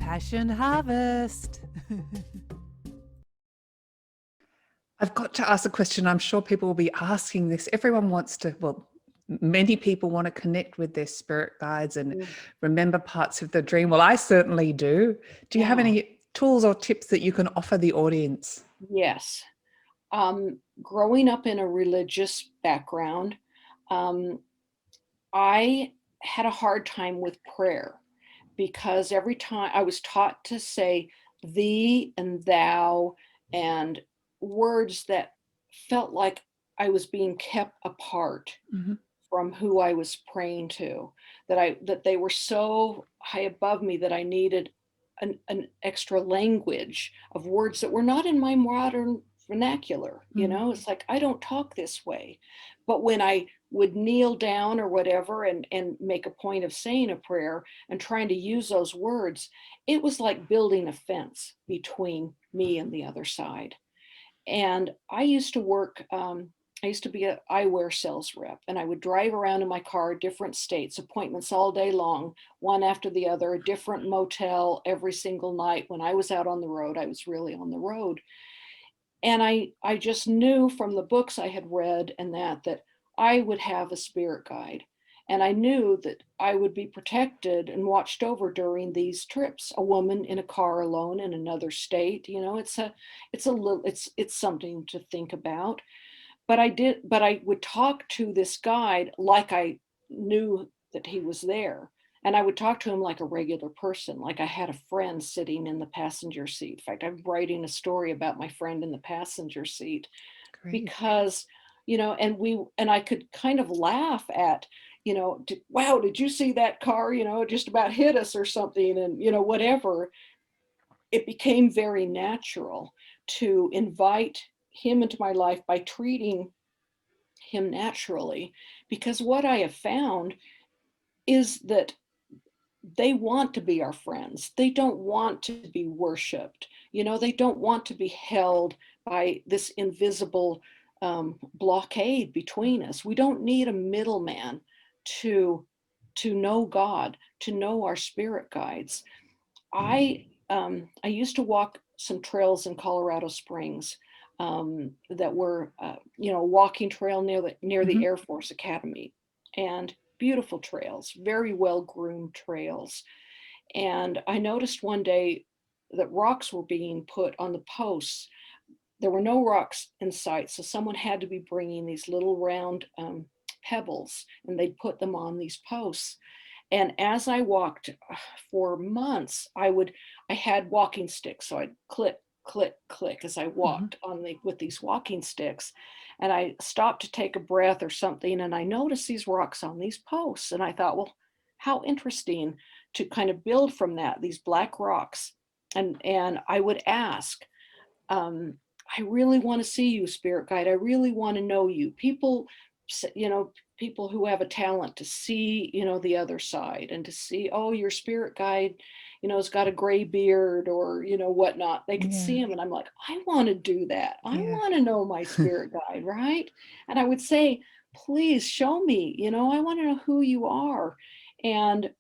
Passion Harvest. I've got to ask a question. I'm sure people will be asking this. Everyone wants to, well, many people want to connect with their spirit guides and Mm. remember parts of the dream. Well, I certainly do. Do you have Yeah. any tools or tips that you can offer the audience? Yes. Growing up in a religious background, um, I had a hard time with prayer because every time I was taught to say thee and thou and words that felt like I was being kept apart Mhm. from who I was praying to, that they were so high above me that I needed an extra language of words that were not in my modern vernacular. Mm. It's like I don't talk this way. But when I would kneel down or whatever and make a point of saying a prayer and trying to use those words, it was like building a fence between me and the other side. And I used to be an eyewear sales rep, and I would drive around in my car, different states, appointments all day long, one after the other, a different motel every single night. When I was out on the road, I was really on the road. And I just knew from the books I had read and that I would have a spirit guide. And I knew that I would be protected and watched over during these trips. A woman in a car alone in another state, it's something to think about. But I would talk to this guide like I knew that he was there. And I would talk to him like a regular person, like I had a friend sitting in the passenger seat. In fact, I'm writing a story about my friend in the passenger seat Great. because, and I could kind of laugh at, wow, did you see that car? It just about hit us or something, and, whatever. It became very natural to invite him into my life by treating him naturally, because what I have found is that they want to be our friends. They don't want to be worshiped. They don't want to be held by this invisible blockade between us. We don't need a middleman to know God, to know our spirit guides. I used to walk some trails in Colorado Springs that were, a walking trail near the Mhm. Air Force Academy, and beautiful trails, very well groomed trails. And I noticed one day that rocks were being put on the posts. There were no rocks in sight, so someone had to be bringing these little round pebbles, and they'd put them on these posts. And as I walked for months, I had walking sticks. So I'd click, click, click as I Mhm. walked with these walking sticks. And I stopped to take a breath or something. And I noticed these rocks on these posts. And I thought, well, how interesting to kind of build from that, these black rocks. And I would ask, um, I really want to see you, spirit guide. I really want to know you. People who have a talent to see, the other side, and to see, oh, your spirit guide, has got a gray beard or, whatnot. They could Yeah. see him. And I'm like, I want to do that. I Yeah. want to know my spirit guide, right? And I would say, please show me, I want to know who you are. And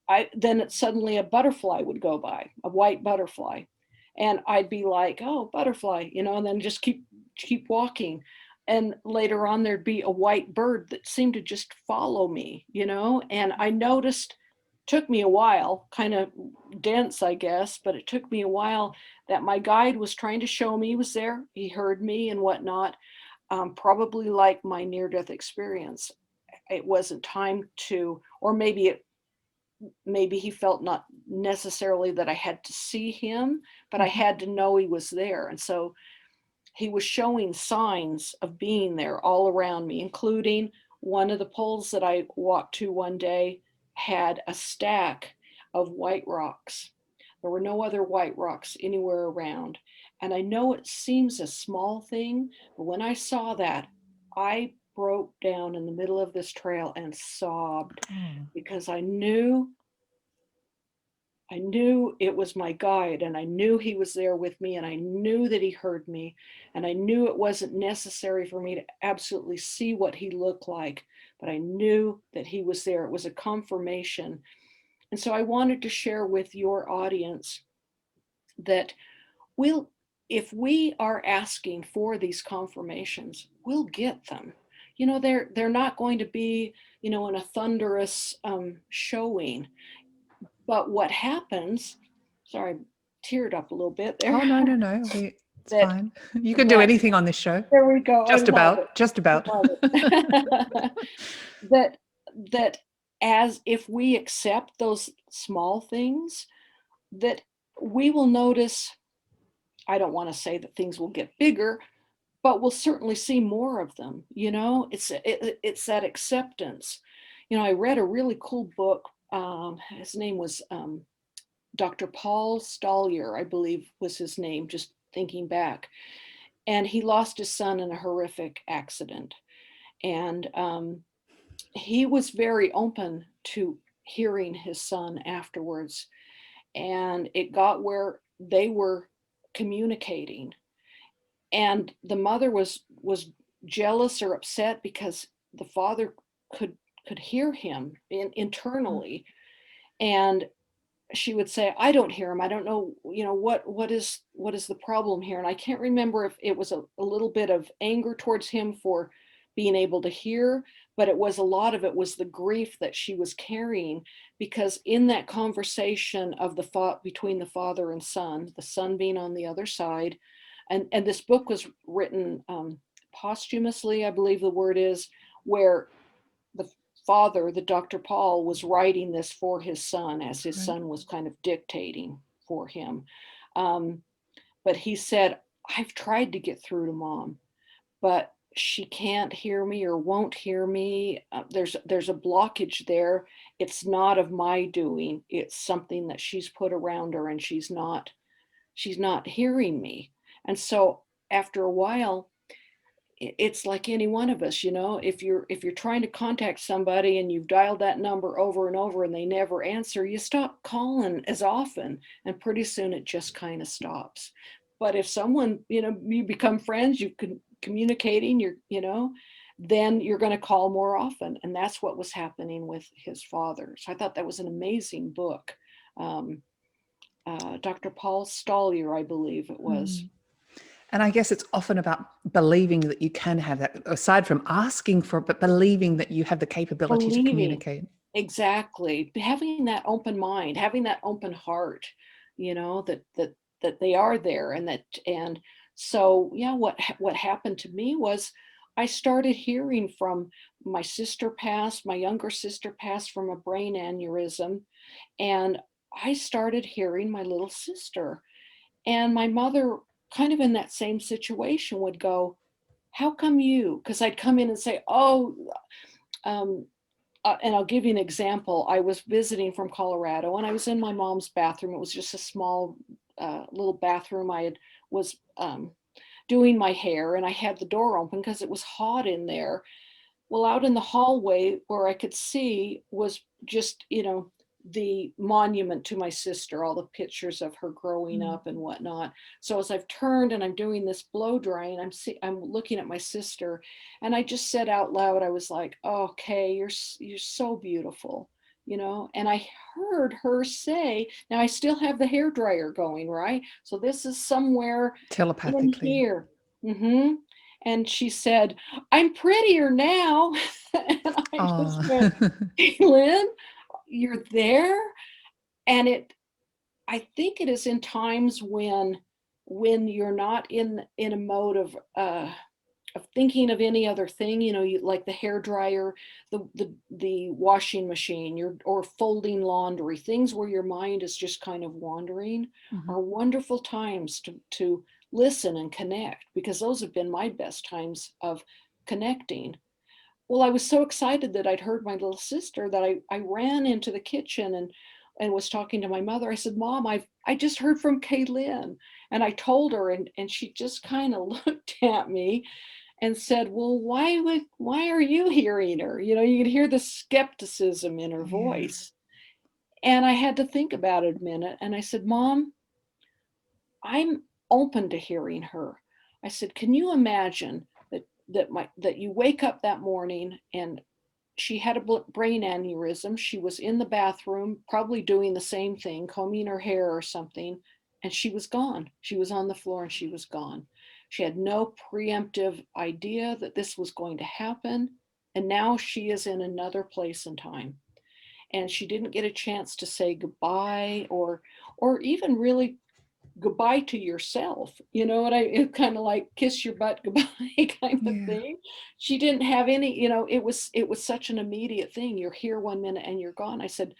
suddenly a butterfly would go by, a white butterfly, and I'd be like, oh, butterfly, and then just keep walking. And later on there'd be a white bird that seemed to just follow me, and I noticed, took me a while, kind of dense, I guess, but it took me a while, that my guide was trying to show me he was there, he heard me and whatnot. Probably like my near-death experience, it wasn't time to, or maybe he felt not necessarily that I had to see him, but I Mhm. had to know he was there. And so he was showing signs of being there all around me, including one of the poles that I walked to one day had a stack of white rocks. There were no other white rocks anywhere around. And I know it seems a small thing, but when I saw that, I broke down in the middle of this trail and sobbed, Oh. because I knew it was my guide, and I knew he was there with me, and I knew that he heard me, and I knew it wasn't necessary for me to absolutely see what he looked like, but I knew that he was there. It was a confirmation. And so I wanted to share with your audience that if we are asking for these confirmations, we'll get them. They're not going to be, in a thunderous showing. But what happens, sorry, I teared up a little bit there. Oh, no. It's that fine. You can do that anything on this show. There we go. Just I love about. Just about. love it. that as if we accept those small things, that we will notice, I don't want to say that things will get bigger, but we'll certainly see more of them. It's that acceptance. I read a really cool book. His name was Dr. Paul Stollier, I believe was his name, just thinking back. And he lost his son in a horrific accident. And he was very open to hearing his son afterwards. And it got where they were communicating. And the mother was jealous or upset because the father could hear him internally. And she would say, I don't hear him. I don't know, what is the problem here? And I can't remember if it was a little bit of anger towards him for being able to hear, but a lot of it was the grief that she was carrying, because in that conversation of the thought between the father and son, the son being on the other side, and this book was written posthumously, I believe the word is, where the father, the Dr. Paul, was writing this for his son as his son was kind of dictating for him. But he said, I've tried to get through to mom, but she can't hear me or won't hear me. There's a blockage there. It's not of my doing. It's something that she's put around her, and she's not hearing me. And so after a while, it's like any one of us, if you're trying to contact somebody and you've dialed that number over and over and they never answer, you stop calling as often, and pretty soon it just kind of stops. But if someone, you become friends, you can communicating, then you're going to call more often. And that's what was happening with his father. So I thought that was an amazing book. Dr. Paul Stollier, I believe it was. And I guess it's often about believing that you can have that, aside from asking for it, but believing that you have the capability to communicate. Exactly. Having that open mind, having that open heart, that they are there, and so, yeah, what happened to me was I started hearing from my younger sister passed from a brain aneurysm, and I started hearing my little sister. And my mother, kind of in that same situation, would go, how come you? Because I'd come in and say, and I'll give you an example. I was visiting from Colorado, and I was in my mom's bathroom. It was just a small little bathroom. I was doing my hair, and I had the door open because it was hot in there. Well, out in the hallway where I could see was just, the monument to my sister, all the pictures of her growing up and whatnot. So as I've turned and I'm doing this blow drying, I'm looking at my sister, and I just said out loud, I was like, oh, okay, you're so beautiful, and I heard her say, now I still have the hair dryer going, right? So this is somewhere Telepathically. in here. And she said, I'm prettier now. And I just went, Lynn, you're there. And I think it is in times when you're not in a mode of thinking of any other thing, you like the hair dryer, the washing machine, or folding laundry, things where your mind is just kind of wandering, are wonderful times to listen and connect, because those have been my best times of connecting. Well, I was so excited that I'd heard my little sister that I ran into the kitchen and was talking to my mother. I said, Mom, I just heard from Kaylin. And I told her, and she just kind of looked at me and said, well, why are you hearing her? You could hear the skepticism in her voice. And I had to think about it a minute. And I said, Mom, I'm open to hearing her. I said, can you imagine that you wake up that morning and she had a brain aneurysm. She was in the bathroom, probably doing the same thing, combing her hair or something, and she was gone. She was on the floor and she was gone. She had no preemptive idea that this was going to happen. And now she is in another place and time. And she didn't get a chance to say goodbye or even really goodbye to yourself. You know what it kind of like kiss your butt goodbye kind of Yeah. thing. She didn't have any, it was such an immediate thing. You're here 1 minute and you're gone. I said,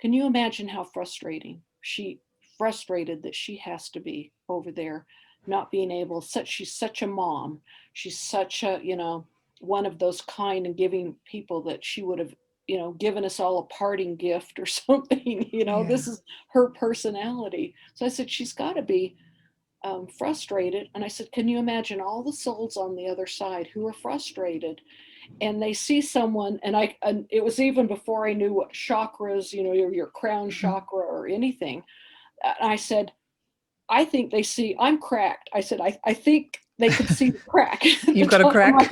can you imagine how frustrated that she has to be over there, not being able, she's such a mom. She's such a, one of those kind and giving people that she would have, given us all a parting gift or something, Yeah. this is her personality. So I said, she's got to be frustrated. And I said, can you imagine all the souls on the other side who are frustrated and they see someone, and it was even before I knew what chakras, your crown chakra or anything. And I said, I think they see I'm cracked. I said, I think they could see the crack. You've got a crack.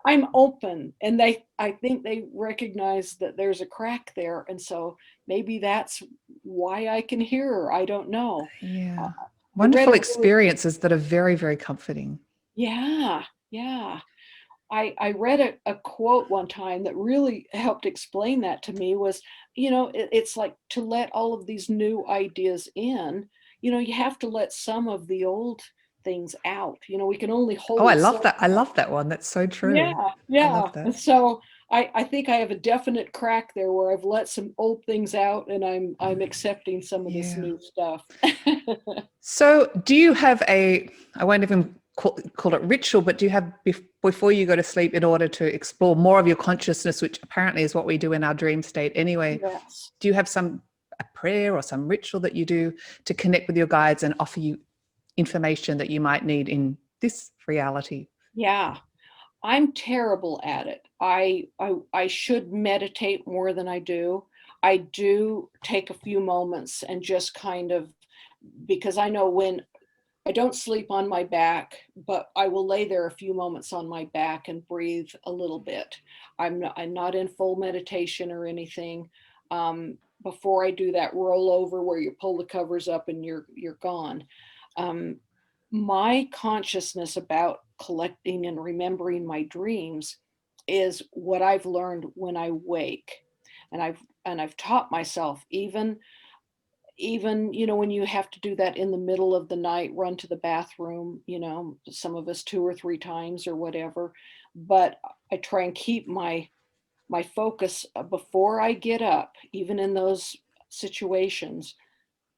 I'm open, and I think they recognize that there's a crack there. And so maybe that's why I can hear her. I don't know. Yeah. Wonderful experiences that are very, very comforting. Yeah. Yeah. I read a quote one time that really helped explain that to me was, it's like to let all of these new ideas in, you have to let some of the old things out. We can only hold. Oh, I love that. I love that one. That's so true. Yeah. I Yeah. love that. And so I think I have a definite crack there where I've let some old things out and I'm accepting some of this new stuff. So do you have I won't even call it ritual, but do you have before you go to sleep in order to explore more of your consciousness, which apparently is what we do in our dream state anyway? Yes. Do you have a prayer or some ritual that you do to connect with your guides and offer you information that you might need in this reality? Yeah. I'm terrible at it. I should meditate more than I do. I do take a few moments and just kind of, because I know when I don't sleep on my back, but I will lay there a few moments on my back and breathe a little bit. I'm not in full meditation or anything. Before I do that rollover where you pull the covers up and you're gone. My consciousness about collecting and remembering my dreams is what I've learned when I wake. And I've taught myself even when you have to do that in the middle of the night, run to the bathroom, some of us 2 or 3 times or whatever, but I try and keep my focus before I get up, even in those situations.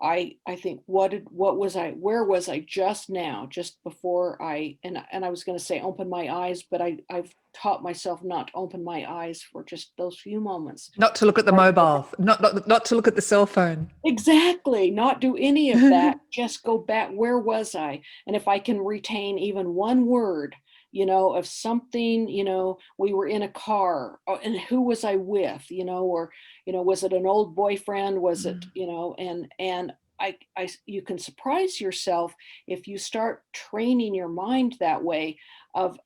I think where was I just now, just before and I was going to say open my eyes, but I've taught myself not to open my eyes for just those few moments. Not to look at the mobile, not to look at the cell phone. Exactly. Not do any of that. Just go back. Where was I? And if I can retain even one word, of something, we were in a car and who was I with, or, was it an old boyfriend? Was it, and you can surprise yourself if you start training your mind that way of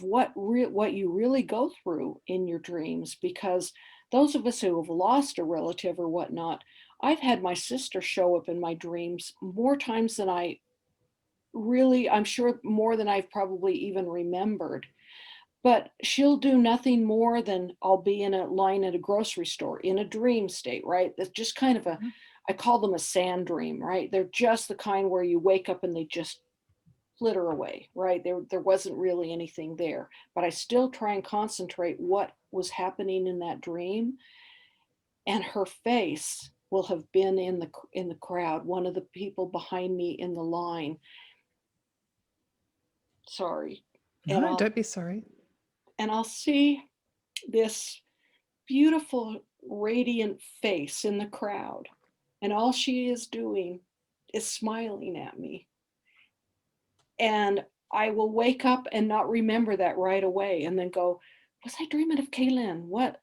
what you really go through in your dreams, because those of us who have lost a relative or whatnot, I've had my sister show up in my dreams more times than I'm sure more than I've probably even remembered. But she'll do nothing more than I'll be in a line at a grocery store in a dream state, right? That's just kind of I call them a sand dream, right? They're just the kind where you wake up and they just flitter away, right? There wasn't really anything there, but I still try and concentrate what was happening in that dream. And her face will have been in the crowd, one of the people behind me in the line. Sorry. No, don't be sorry. And I'll see this beautiful, radiant face in the crowd. And all she is doing is smiling at me. And I will wake up and not remember that right away and then go, was I dreaming of Kaylin? What?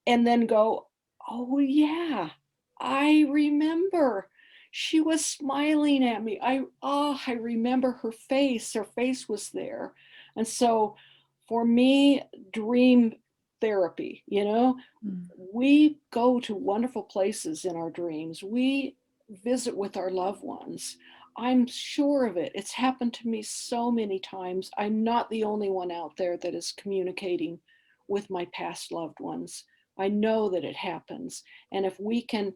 And then go, oh yeah, I remember. She was smiling at me. I remember her face. Her face was there. And so for me, dream therapy, we go to wonderful places in our dreams. We visit with our loved ones. I'm sure of it. It's happened to me so many times. I'm not the only one out there that is communicating with my past loved ones. I know that it happens. And if we can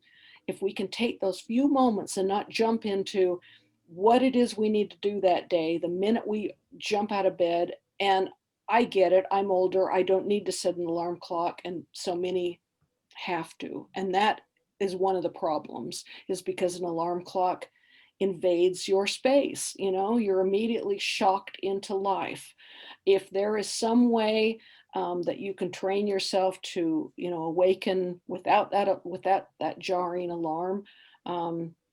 take those few moments and not jump into what it is we need to do that day, the minute we jump out of bed, and I get it, I'm older, I don't need to set an alarm clock, and so many have to. And that is one of the problems, is because an alarm clock invades your space. You're immediately shocked into life. If there is some way that you can train yourself to, awaken without that jarring alarm,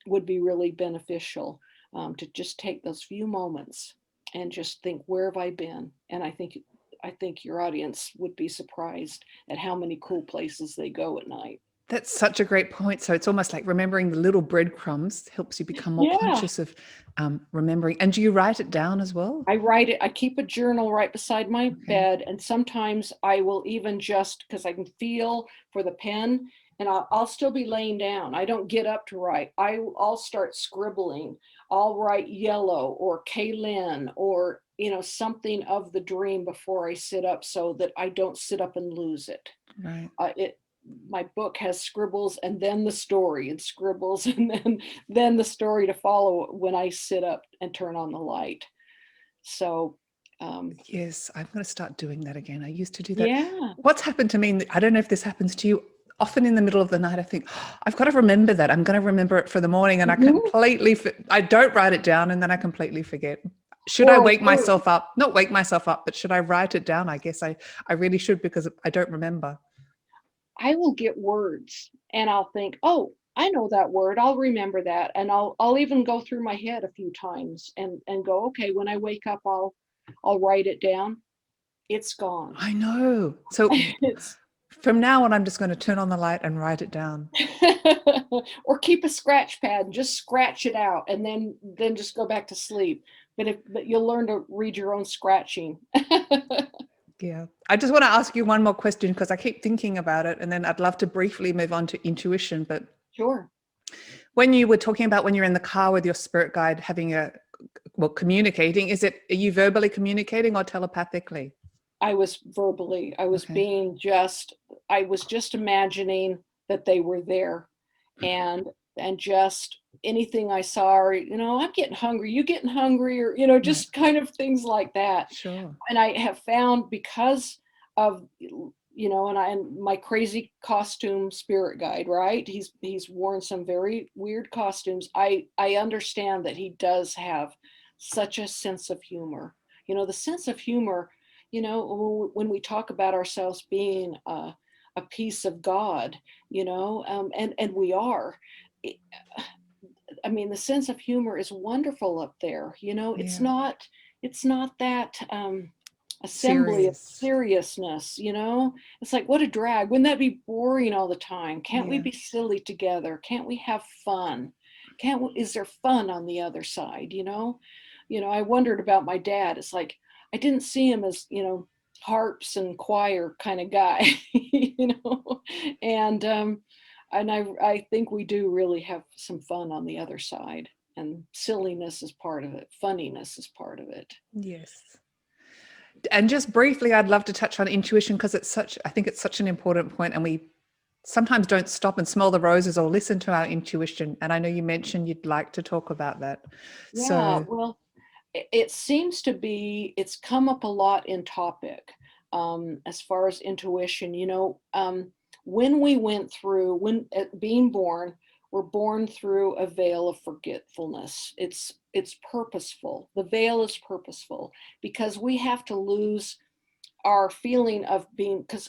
would be really beneficial. To just take those few moments and just think, where have I been? And I think your audience would be surprised at how many cool places they go at night. That's such a great point. So it's almost like remembering the little breadcrumbs helps you become more Yeah. conscious of remembering. And do you write it down as well? I write it. I keep a journal right beside my bed. And sometimes I will even just, because I can feel for the pen, and I'll still be laying down. I don't get up to write. I'll start scribbling. I'll write yellow or Kaylin or, something of the dream before I sit up, so that I don't sit up and lose it. Right. My book has scribbles and then the story, and scribbles and then the story to follow when I sit up and turn on the light. So yes, I'm going to start doing that again. I used to do that. Yeah. What's happened to me, I don't know if this happens to you, often in the middle of the night I think, I've got to remember that. I'm going to remember it for the morning, and I don't write it down, and then I completely forget. Should I wake myself up? Not wake myself up, but should I write it down? I guess I really should, because I don't remember. I will get words and I'll think, oh, I know that word. I'll remember that. And I'll even go through my head a few times and go, okay, when I wake up, I'll write it down. It's gone. I know. So from now on, I'm just going to turn on the light and write it down. Or keep a scratch pad and just scratch it out, and then just go back to sleep. But you'll learn to read your own scratching. Yeah. I just want to ask you one more question, because I keep thinking about it, and then I'd love to briefly move on to intuition. But Sure. when you were talking about when you're in the car with your spirit guide communicating, are you verbally communicating or telepathically? I was verbally. I was I was just imagining that they were there, and just anything I saw, or, I'm getting hungry, you getting hungry, or, just kind of things like that. Sure. And I have found, because of, and my crazy costume spirit guide, right? He's worn some very weird costumes. I understand that he does have such a sense of humor. The sense of humor, when we talk about ourselves being a piece of God, and we are. I mean, the sense of humor is wonderful up there. It's not that assembly of seriousness. It's like, what a drag. Wouldn't that be boring all the time? Can't we be silly together? Can't we have fun? Is there fun on the other side? I wondered about my dad. It's like, I didn't see him as, harps and choir kind of guy, and I think we do really have some fun on the other side, and silliness is part of it. Funniness is part of it. Yes. And just briefly, I'd love to touch on intuition, because I think it's such an important point, and we sometimes don't stop and smell the roses or listen to our intuition. And I know you mentioned you'd like to talk about that. Yeah, well, it seems to be, it's come up a lot in topic as far as intuition. When we went through, being born, we're born through a veil of forgetfulness. It's purposeful. The veil is purposeful, because we have to lose our feeling of being, because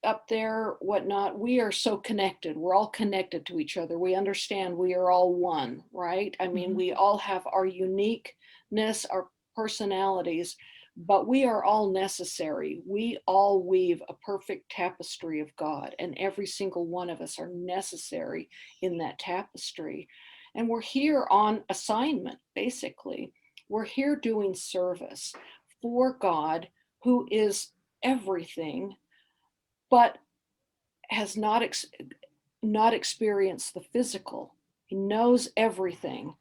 up there, whatnot, we are so connected. We're all connected to each other. We understand we are all one, right? I mean, we all have our uniqueness, our personalities, but we are all necessary. We all weave a perfect tapestry of God, and every single one of us are necessary in that tapestry. And we're here on assignment, basically. We're here doing service for God, who is everything, but has not experienced the physical. He knows everything,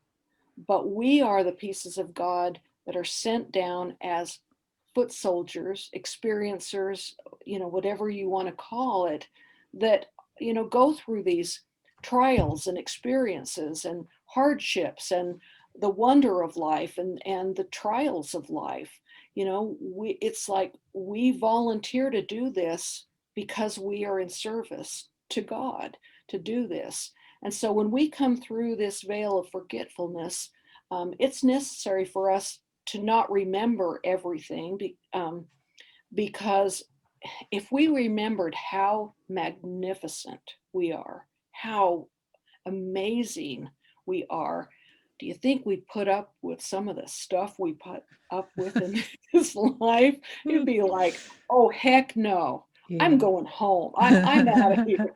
but we are the pieces of God that are sent down as foot soldiers, experiencers, whatever you want to call it, that, go through these trials and experiences and hardships and the wonder of life and the trials of life. It's like we volunteer to do this because we are in service to God to do this. And so when we come through this veil of forgetfulness, it's necessary for us to not remember everything, because if we remembered how magnificent we are, how amazing we are, do you think we'd put up with some of the stuff we put up with in this life? It'd be like, oh, heck no. Yeah. I'm going home. I'm out of here,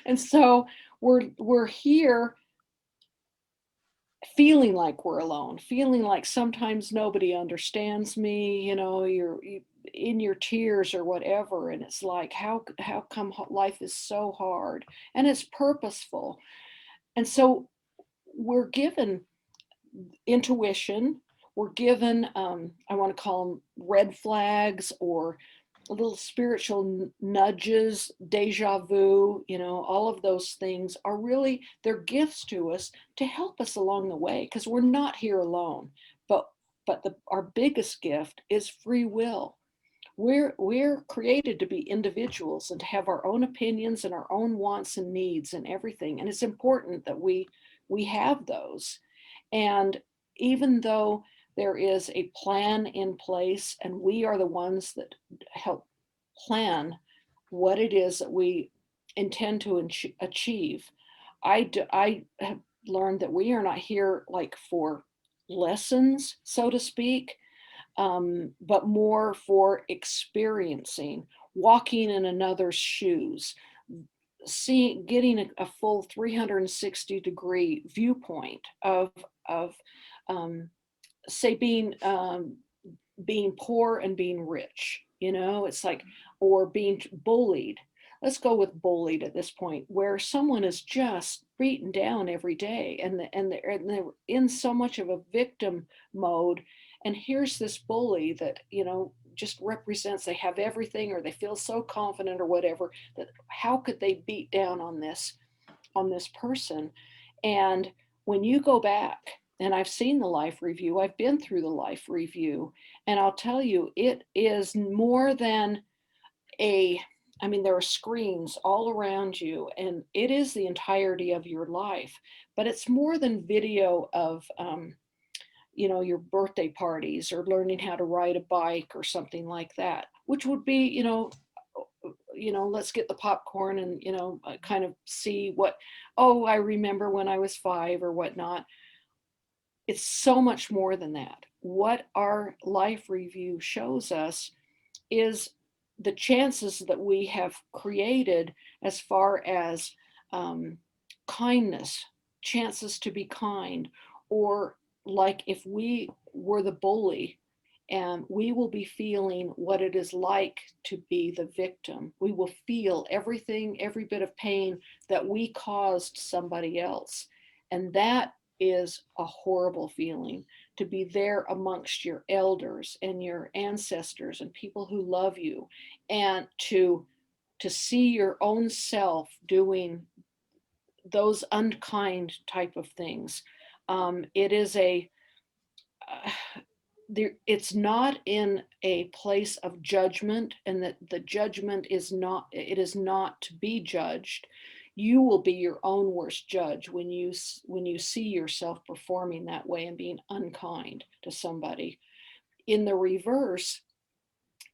And so we're here feeling like we're alone, feeling like sometimes nobody understands me, you're in your tears or whatever. And it's like, how come life is so hard? And it's purposeful. And so we're given intuition, we're given, I want to call them red flags or little spiritual nudges, deja vu, all of those things are really, they're gifts to us to help us along the way, because we're not here alone. But our biggest gift is free will. We're created to be individuals and to have our own opinions and our own wants and needs and everything. And it's important that we have those. And even though there is a plan in place and we are the ones that help plan what it is that we intend to achieve, I have learned that we are not here like for lessons, so to speak, but more for experiencing, walking in another's shoes, getting a full 360-degree viewpoint of say being poor and being rich. It's like, or being bullied. Let's go with bullied at this point, where someone is just beaten down every day and they're in so much of a victim mode. And here's this bully that, just represents they have everything, or they feel so confident or whatever, that how could they beat down on this person? And when you go back, and I've seen the life review, I've been through the life review, and I'll tell you, it is more than there are screens all around you, and it is the entirety of your life, but it's more than video of, your birthday parties or learning how to ride a bike or something like that, which would be, let's get the popcorn and, kind of see what, oh, I remember when I was 5 or whatnot. It's so much more than that. What our life review shows us is the chances that we have created as far as kindness, chances to be kind, or like if we were the bully, and we will be feeling what it is like to be the victim. We will feel everything, every bit of pain that we caused somebody else. And that is a horrible feeling, to be there amongst your elders and your ancestors and people who love you, and to see your own self doing those unkind type of things. It is it's not in a place of judgment, and that the judgment is not to be judged. You will be your own worst judge when you see yourself performing that way and being unkind to somebody. In the reverse,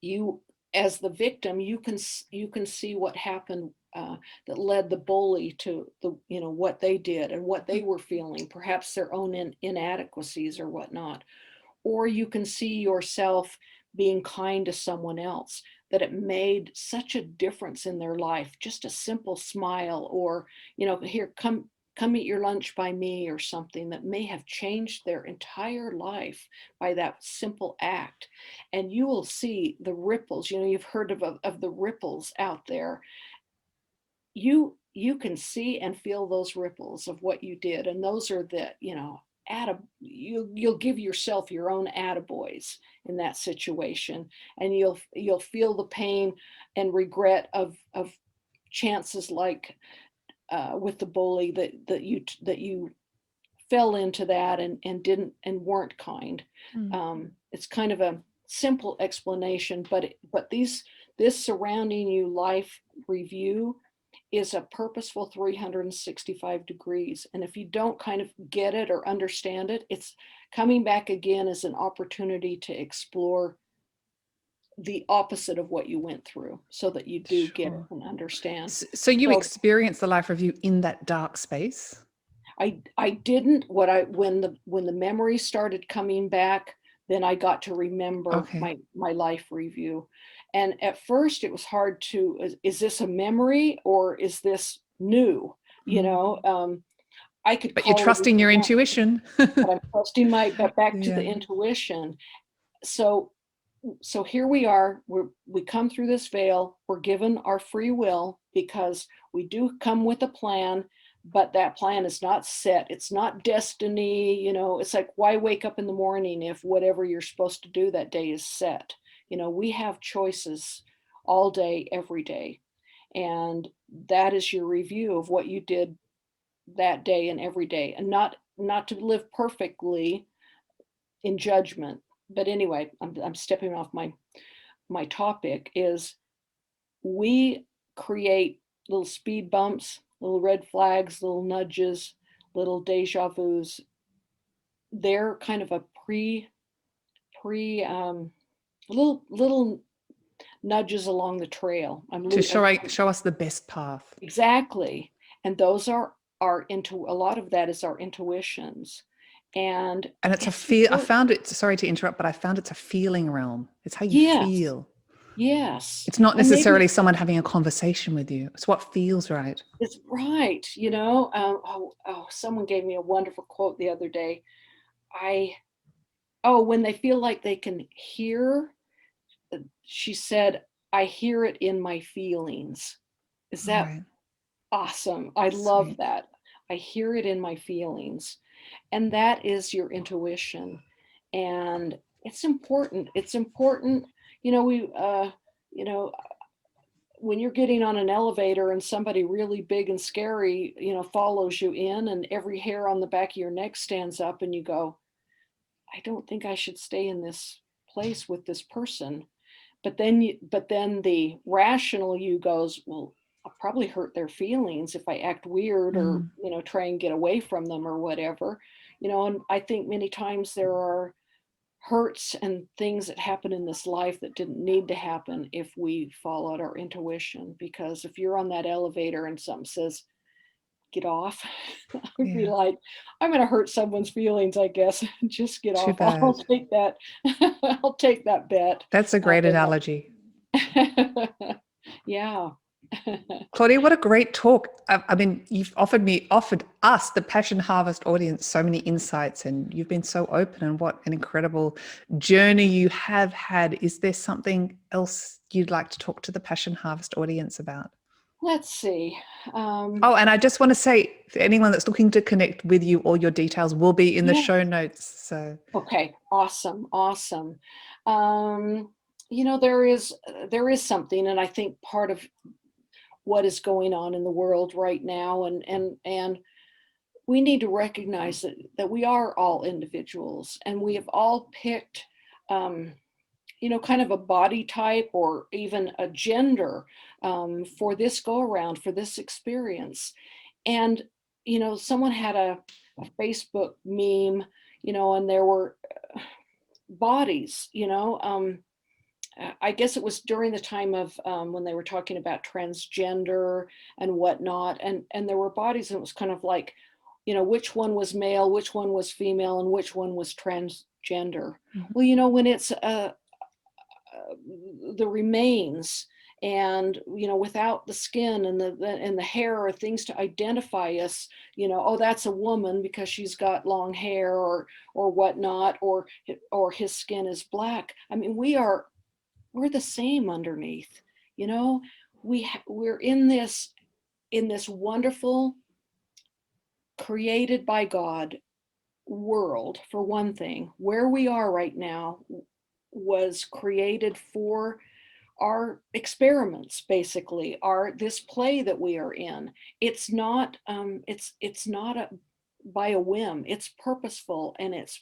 you, as the victim, you can see what happened, that led the bully to the what they did and what they were feeling, perhaps their own inadequacies or whatnot. Or you can see yourself being kind to someone else, that it made such a difference in their life, just a simple smile, or here, come eat your lunch by me, or something that may have changed their entire life by that simple act. And you will see the ripples. You've heard of the ripples out there. You you can see and feel those ripples of what you did. And those are the, you'll give yourself your own attaboys in that situation. And you'll feel the pain and regret of chances like with the bully that you fell into that and didn't and weren't kind. It's kind of a simple explanation, but this surrounding you life review is a purposeful 365 degrees. And if you don't kind of get it or understand it, it's coming back again as an opportunity to explore the opposite of what you went through so that you do get it and understand. So you experience the life review in that dark space? I didn't. When the memories started coming back, then I got to remember my life review. And at first it was hard to, is this a memory or is this new? I could. But you're trusting your intuition. But I'm trusting back to the intuition. So here we are. We come through this veil. We're given our free will because we do come with a plan. But that plan is not set. It's not destiny. It's like, why wake up in the morning if whatever you're supposed to do that day is set? We have choices all day, every day. And that is your review of what you did that day and every day, and not to live perfectly in judgment. But anyway, I'm stepping off my topic. Is we create little speed bumps, little red flags, little nudges, little deja vus. They're kind of a little nudges along the trail. To show us the best path. Exactly. And those are into a lot of that is our intuitions. And it's a feel. I found it, sorry to interrupt, but I found it's a feeling realm. It's how you feel. Yes. It's not necessarily someone having a conversation with you. It's what feels right. It's right. Someone gave me a wonderful quote the other day. When they feel like they can hear, she said, I hear it in my feelings. Is that awesome? I love that. I hear it in my feelings. And that is your intuition. And it's important. It's important. When you're getting on an elevator and somebody really big and scary, follows you in, and every hair on the back of your neck stands up, and you go, I don't think I should stay in this place with this person. But then the rational you goes, well, I'll probably hurt their feelings if I act weird or, try and get away from them or whatever, and I think many times there are hurts and things that happen in this life that didn't need to happen if we followed our intuition. Because if you're on that elevator and something says, get off, I'd be like, I'm going to hurt someone's feelings, I guess. Just get off. I'll take that. I'll take that bet. That's a great analogy. Yeah. Claudia, what a great talk. I mean, you've offered us, the Passion Harvest audience, so many insights, and you've been so open, and what an incredible journey you have had. Is there something else you'd like to talk to the Passion Harvest audience about? Let's see. And I just want to say, for anyone that's looking to connect with you, all your details will be in the show notes. So okay, awesome. There is something, and I think part of what is going on in the world right now, and we need to recognize that we are all individuals, and we have all picked kind of a body type or even a gender for this go around, for this experience. And someone had a Facebook meme, and there were bodies, I guess it was during the time of when they were talking about transgender and whatnot, and there were bodies, and it was kind of like, which one was male, which one was female, and which one was transgender. Well, when it's the remains, and without the skin and the hair or things to identify us, that's a woman because she's got long hair or whatnot, or his skin is black. I mean, we're the same underneath. We're in this in this wonderful, created by God world, for one thing, where we are right now was created for our experiments, basically, this play that we are in. It's not by a whim. It's purposeful, and it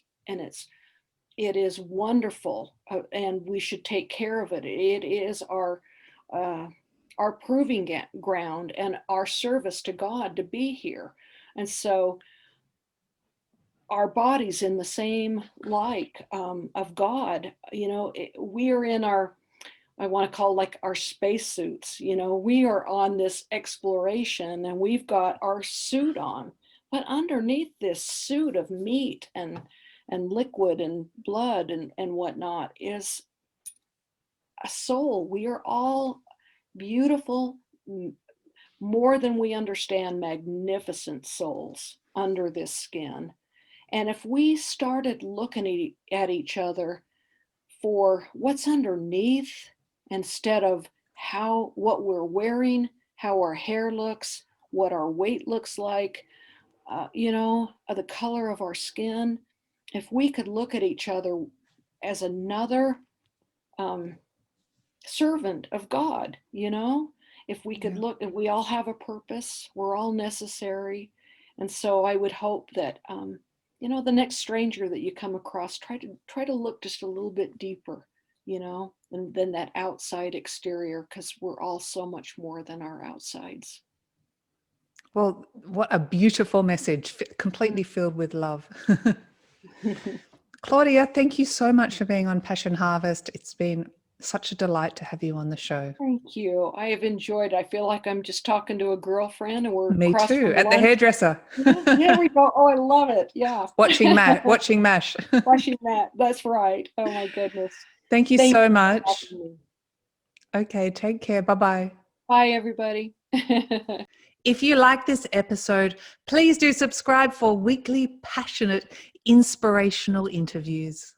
is wonderful, and we should take care of it. It is our proving ground and our service to God to be here. And so our bodies in the same like of God, we are in I want to call like our spacesuits. We are on this exploration and we've got our suit on, but underneath this suit of meat and liquid and blood and whatnot is a soul. We are all beautiful, more than we understand, magnificent souls under this skin. And if we started looking at each other for what's underneath, instead of what we're wearing, how our hair looks, what our weight looks like, the color of our skin, if we could look at each other as another servant of God, if we could look, and we all have a purpose, we're all necessary. And so I would hope that, the next stranger that you come across, try to look just a little bit deeper, than that outside exterior, because we're all so much more than our outsides. Well, what a beautiful message, completely filled with love. Claudia, thank you so much for being on Passion Harvest. It's been such a delight to have you on the show. Thank you. I have enjoyed. I feel like I'm just talking to a girlfriend, and we're Me across too, from at the lunch. hairdresser. Yeah, we go. Oh, I love it. Yeah. Watching MASH. Watching that. That's right. Oh my goodness. Thank you so much. For having me. Okay, take care. Bye-bye. Bye, everybody. If you like this episode, please do subscribe for weekly passionate, inspirational interviews.